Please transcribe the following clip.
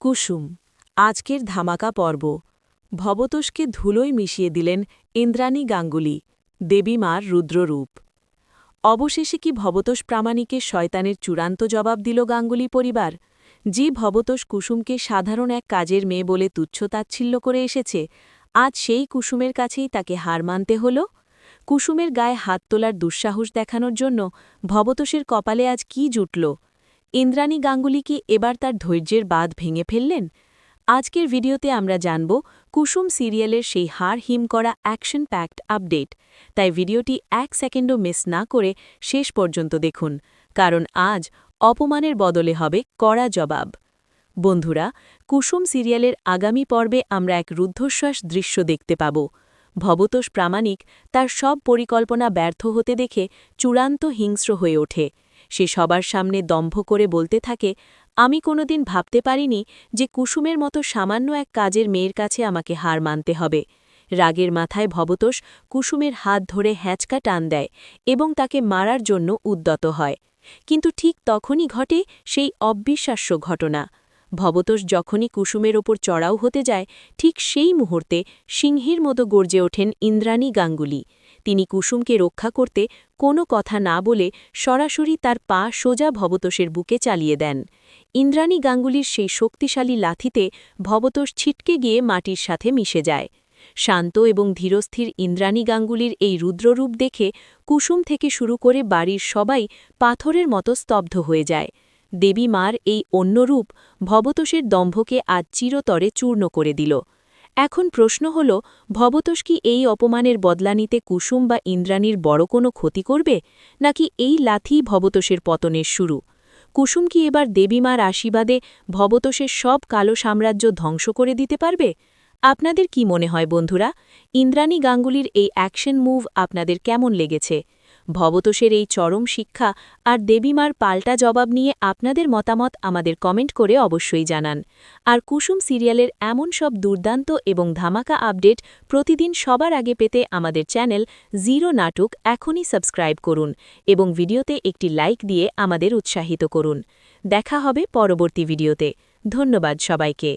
কুসুম আজকের ধামাকা পর্ব ভবতোষকে ধুলোয় মিশিয়ে দিলেন ইন্দ্রাণী গাঙ্গুলি দেবীমার রুদ্ররূপ। অবশেষে কি ভবতোষ প্রামাণিকের শয়তানের চূড়ান্ত জবাব দিল গাঙ্গুলি পরিবার? যে ভবতোষ কুসুমকে সাধারণ এক কাজের মেয়ে বলে তুচ্ছতাচ্ছিল্য করে এসেছে, আজ সেই কুসুমের কাছেই তাকে হার মানতে হল। কুসুমের গায়ে হাত তোলার দুঃসাহস দেখানোর জন্য ভবতোষের কপালে আজ কি জুটল? ইন্দ্রাণী গাঙ্গুলি কি এবার তার ধৈর্যের বাঁধ ভেঙে ফেললেন? আজকের ভিডিওতে আমরা জানব কুসুম সিরিয়ালের সেই হাড় হিম করা অ্যাকশন প্যাকড আপডেট। তাই ভিডিওটি 1 সেকেন্ডও মিস না করে শেষ পর্যন্ত দেখুন, কারণ আজ অপমানের বদলে হবে কড়া জবাব। বন্ধুরা, কুসুম সিরিয়ালের আগামী পর্বে আমরা এক রুদ্ধশ্বাস দৃশ্য দেখতে পাব। ভবতোষ প্রামাণিক তার সব পরিকল্পনা ব্যর্থ হতে দেখে চূড়ান্ত হিংস্র হয়ে ওঠে। সে সবার সামনে দম্ভ করে বলতে থাকে, আমি কোনোদিন ভাবতে পারিনি যে কুসুমের মতো সামান্য এক কাজের মেয়ের কাছে আমাকে হার মানতে হবে। রাগের মাথায় ভবতোষ কুসুমের হাত ধরে হ্যাঁচকা টান দেয় এবং তাকে মারার জন্য উদ্যত হয়। কিন্তু ঠিক তখনই ঘটে সেই অবিশ্বাস্য ঘটনা। ভবতোষ যখনই কুসুমের ওপর চড়াও হতে যায়, ঠিক সেই মুহূর্তে সিংহীর মতো গর্জে ওঠেন ইন্দ্রাণী গাঙ্গুলি। তিনি কুসুমকে রক্ষা করতে কোনো কথা না বলে সরাসরি তার পা সোজা ভবতোষের বুকে চালিয়ে দেন। ইন্দ্রাণী গাঙ্গুলির সেই শক্তিশালী লাথিতে ভবতোষ ছিটকে গিয়ে মাটির সাথে মিশে যায়। শান্ত এবং ধীরস্থির ইন্দ্রাণী গাঙ্গুলির এই রুদ্ররূপ দেখে কুসুম থেকে শুরু করে বাড়ির সবাই পাথরের মতো স্তব্ধ হয়ে যায়। দেবী মার এই অন্য রূপ ভবতোষের দম্ভকে আজ চিরতরে চূর্ণ করে দিল। এখন প্রশ্ন হল, ভবতোষ কি এই অপমানের বদলা নিতে কুসুম বা ইন্দ্রাণীর বড় কোনো ক্ষতি করবে, নাকি এই লাথিই ভবতোষের পতনের শুরু? কুসুম কি এবার দেবীমার আশীর্বাদে ভবতোষের সব কালো সাম্রাজ্য ধ্বংস করে দিতে পারবে? আপনাদের কি মনে হয় বন্ধুরা? ইন্দ্রাণী গাঙ্গুলির এই অ্যাকশন মুভ আপনাদের কেমন লেগেছে? ভবতোষের এই চরম শিক্ষা আর দেবীমার পাল্টা জবাব নিয়ে আপনাদের মতামত আমাদের কমেন্ট করে অবশ্যই জানান। আর কুসুম সিরিয়ালের এমন সব দুর্দান্ত এবং ধামাকা আপডেট প্রতিদিন সবার আগে পেতে আমাদের চ্যানেল জিরো নাটক এখনই সাবস্ক্রাইব করুন এবং ভিডিওতে একটি লাইক দিয়ে আমাদের উৎসাহিত করুন। দেখা হবে পরবর্তী ভিডিওতে। ধন্যবাদ সবাইকে।